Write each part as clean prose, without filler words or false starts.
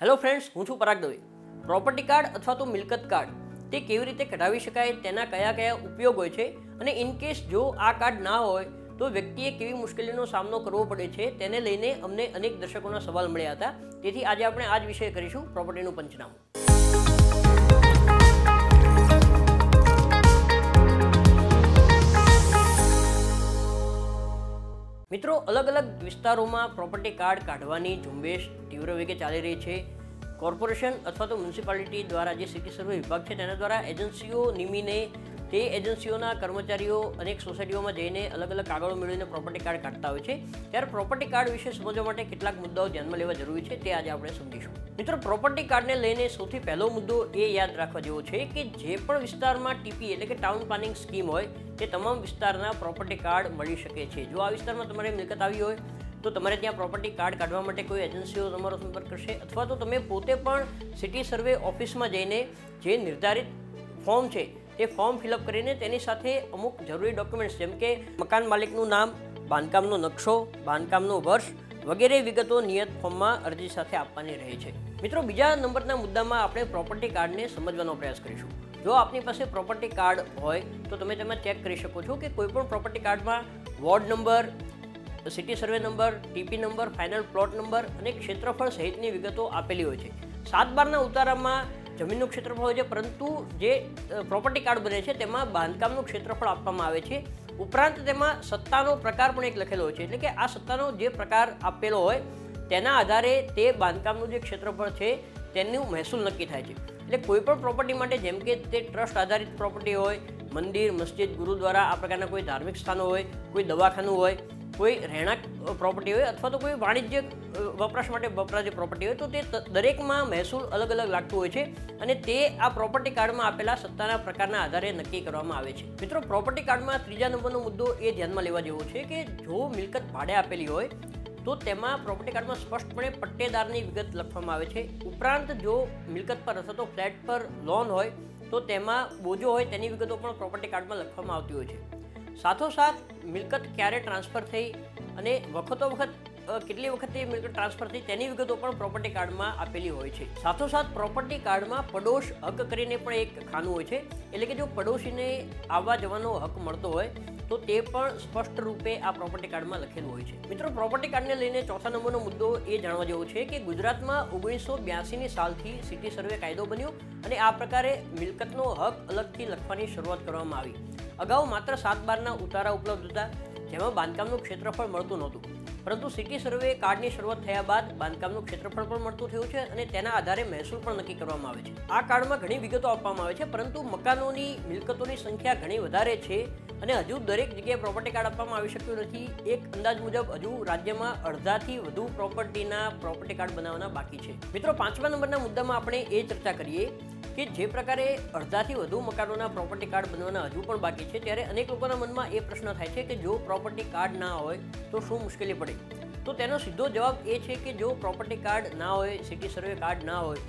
Hello friends, હું છું પરાગ Dave. Property card અથવા તો મિલકત કાર્ડ તે કેવી રીતે કઢાવી શકાય, તેના કયા કયા ઉપયોગ હોય છે અને ઇન કેસ જો આ કાર્ડ ના હોય તો વ્યક્તિએ કેવી મુશ્કેલીનો સામનો કરવો પડે છે, તેને લઈને અમને અનેક દર્શકોના સવાલ મળ્યા હતા। તેથી આજે આપણે આ જ વિષય કરીશું, પ્રોપર્ટીનું પંચનામું। મિત્રો, અલગ અલગ વિસ્તારોમાં પ્રોપર્ટી કાર્ડ કાઢવાની ઝુંબેશ તીવ્ર વેગે ચાલી રહી છે। કોર્પોરેશન અથવા તો મ્યુનિસિપાલિટી દ્વારા જે સિટી સર્વે વિભાગ છે તેના દ્વારા એજન્સીઓ નિમીને તે એજન્સીઓના કર્મચારીઓ અનેક સોસાયટીઓમાં જઈને અલગ અલગ કાગળો મેળવીને પ્રોપર્ટી કાર્ડ કાઢતા હોય છે। ત્યારે પ્રોપર્ટી કાર્ડ વિશે સમજવા માટે કેટલાક મુદ્દાઓ ધ્યાનમાં લેવા જરૂરી છે, તે આજે આપણે સમજીશું। મિત્રો, પ્રોપર્ટી કાર્ડને લઈને સૌથી પહેલો મુદ્દો એ યાદ રાખવા જેવો છે કે જે પણ વિસ્તારમાં ટીપી એટલે કે ટાઉન પ્લાનિંગ સ્કીમ હોય તે તમામ વિસ્તારના પ્રોપર્ટી કાર્ડ મળી શકે છે। જો આ વિસ્તારમાં તમારે મિલકત આવી હોય તો તમારે ત્યાં પ્રોપર્ટી કાર્ડ કાઢવા માટે કોઈ એજન્સીઓ તમારો સંપર્ક કરશે, અથવા તો તમે પોતે પણ સિટી સર્વે ઓફિસમાં જઈને જે નિર્ધારિત ફોર્મ છે તે ફોર્મ ફિલઅપ કરીને તેની સાથે અમુક જરૂરી ડોક્યુમેન્ટ્સ જેમ કે મકાન માલિકનું નામ, બાંધકામનો નકશો, બાંધકામનું વર્ષ વગેરે વિગતો નિયત ફોર્મમાં અરજી સાથે આપવાની રહે છે। મિત્રો, બીજા નંબરના મુદ્દામાં આપણે પ્રોપર્ટી કાર્ડને સમજવાનો પ્રયાસ કરીશું। જો આપની પાસે પ્રોપર્ટી કાર્ડ હોય તો તમે તેમાં ચેક કરી શકો છો કે કોઈપણ પ્રોપર્ટી કાર્ડમાં ward number, city survey number, TP number, final plot number અને ક્ષેત્રફળ સહિતની વિગતો આપેલી હોય છે। 7/12ના ઉતારામાં જમીનનું ક્ષેત્રફળ હોય છે, પરંતુ જે પ્રોપર્ટી કાર્ડ બને છે તેમાં બાંધકામનું ક્ષેત્રફળ આપવામાં આવે છે। ઉપરાંત તેમાં સત્તાનો પ્રકાર પણ એક લખેલો હોય છે, એટલે કે આ સત્તાનો જે પ્રકાર આપેલો હોય તેના આધારે તે બાંધકામનું જે ક્ષેત્રફળ છે તેનું મહેસૂલ નક્કી થાય છે। એટલે કોઈપણ પ્રોપર્ટી માટે, જેમ કે તે ટ્રસ્ટ આધારિત પ્રોપર્ટી હોય, મંદિર, મસ્જિદ, ગુરુદ્વારા, આ પ્રકારના કોઈ ધાર્મિક સ્થાનો હોય, કોઈ દવાખાનું હોય, કોઈ રહેણાંક પ્રોપર્ટી હોય અથવા તો કોઈ વાણિજ્ય વપરાશ માટે વપરાતી પ્રોપર્ટી હોય, તો તે દરેકમાં મહેસૂલ અલગ અલગ લાગતું હોય છે અને તે આ પ્રોપર્ટી કાર્ડમાં આપેલા સત્તાના પ્રકારના આધારે નક્કી કરવામાં આવે છે। મિત્રો, પ્રોપર્ટી કાર્ડમાં ત્રીજા નંબરનો મુદ્દો એ ધ્યાનમાં લેવા જેવો છે કે જો મિલકત ભાડે આપેલી હોય તો તેમાં પ્રોપર્ટી કાર્ડમાં સ્પષ્ટપણે પટ્ટેદારની વિગત લખવામાં આવે છે। ઉપરાંત જો મિલકત પર અથવા તો ફ્લેટ પર લોન હોય તો તેમાં બોજો હોય તેની વિગતો પણ પ્રોપર્ટી કાર્ડમાં લખવામાં આવતી હોય છે। સાથોસાથ મિલકત ક્યારે ટ્રાન્સફર થઈ અને કેટલી વખત એ મિલકત ટ્રાન્સફર થઈ તેની વિગતો પણ પ્રોપર્ટી કાર્ડમાં આપેલી હોય છે। સાથોસાથ પ્રોપર્ટી કાર્ડમાં પડોશ હક કરીને પણ એક ખાનું હોય છે, એટલે કે જો પડોશીને આવવા જવાનો હક મળતો હોય તો તે પણ સ્પષ્ટ રૂપે આ પ્રોપર્ટી કાર્ડમાં લખેલું હોય છે। મિત્રો, પ્રોપર્ટી કાર્ડને લઈને ચોથા નંબરનો મુદ્દો એ જાણવા જેવો છે કે ગુજરાતમાં 1982ની સાલથી સિટી સર્વે કાયદો બન્યો અને આ પ્રકારે મિલકતનો હક અલગથી લખવાની શરૂઆત કરવામાં આવી। અગાઉ માત્ર 7/12ના ઉતારા ઉપલબ્ધ હતા, જેમાં બાંધકામનું ક્ષેત્રફળ મળતું નહોતું, પરંતુ સિટી સર્વે કાર્ડની શરૂઆત થયા બાદ બાંધકામનું ક્ષેત્રફળ પણ મળતું થયું છે અને તેના આધારે મહેસૂલ પણ નક્કી કરવામાં આવે છે। આ કાર્ડમાં ઘણી વિગતો આપવામાં આવે છે, પરંતુ મકાનોની મિલકતોની સંખ્યા ઘણી વધારે છે અને હજુ દરેક જગ્યાએ પ્રોપર્ટી કાર્ડ આપવામાં આવી શક્યું નથી। એક અંદાજ મુજબ હજુ રાજ્યમાં અડધાથી વધુ પ્રોપર્ટી કાર્ડ બનાવવાના બાકી છે। મિત્રો, 5મા નંબરના મુદ્દામાં આપણે એ ચર્ચા કરીએ કે જે પ્રકારે અડધાથી વધુ મકાનોના પ્રોપર્ટી કાર્ડ બનવાના હજુ પણ બાકી છે, ત્યારે અનેક લોકોના મનમાં એ પ્રશ્ન થાય છે કે જો પ્રોપર્ટી કાર્ડ ના હોય તો શું મુશ્કેલી પડે? તો તેનો સીધો જવાબ એ છે કે જો પ્રોપર્ટી કાર્ડ ના હોય, સિટી સર્વે કાર્ડ ના હોય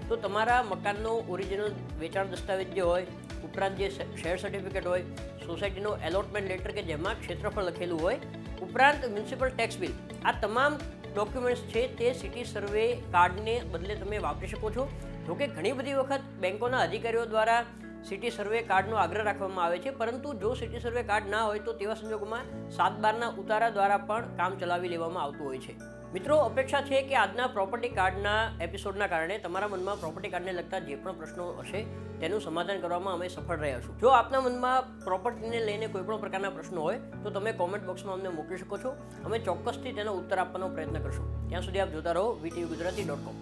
તો તમારા મકાનનો ઓરિજિનલ વેચાણ દસ્તાવેજ જે હોય, ઉપરાંત જે શેર સર્ટિફિકેટ હોય, સોસાયટીનો એલોટમેન્ટ લેટર કે જેમાં ક્ષેત્રફળ લખેલું હોય, ઉપરાંત મ્યુનિસિપલ ટેક્સ બિલ, આ તમામ ડોક્યુમેન્ટ્સ છે તે સિટી સર્વે કાર્ડને બદલે તમે વાપરી શકો છો। જોકે ઘણી બધી વખત બેંકોના અધિકારીઓ દ્વારા સિટી સર્વે કાર્ડનો આગ્રહ રાખવામાં આવે છે, પરંતુ જો સિટી સર્વે કાર્ડ ના હોય તો તેવા સંજોગોમાં 7/12ના ઉતારા દ્વારા પણ કામ ચલાવી લેવામાં આવતું હોય છે। મિત્રો, અપેક્ષા છે કે આજના પ્રોપર્ટી કાર્ડના એપિસોડના કારણે તમારા મનમાં પ્રોપર્ટી કાર્ડને લગતા જે પણ પ્રશ્નો હશે તેનું સમાધાન કરવામાં અમે સફળ રહ્યા છું। જો આપના મનમાં પ્રોપર્ટીને લઈને કોઈ પણ પ્રકારના પ્રશ્નો હોય તો તમે કોમેન્ટ બોક્સમાં અમને મોકલી શકો છો, અમે ચોક્કસથી તેનો ઉત્તર આપવાનો પ્રયત્ન કરશું। ત્યાં સુધી આપ જોતા રહો VTV Gujarati.com।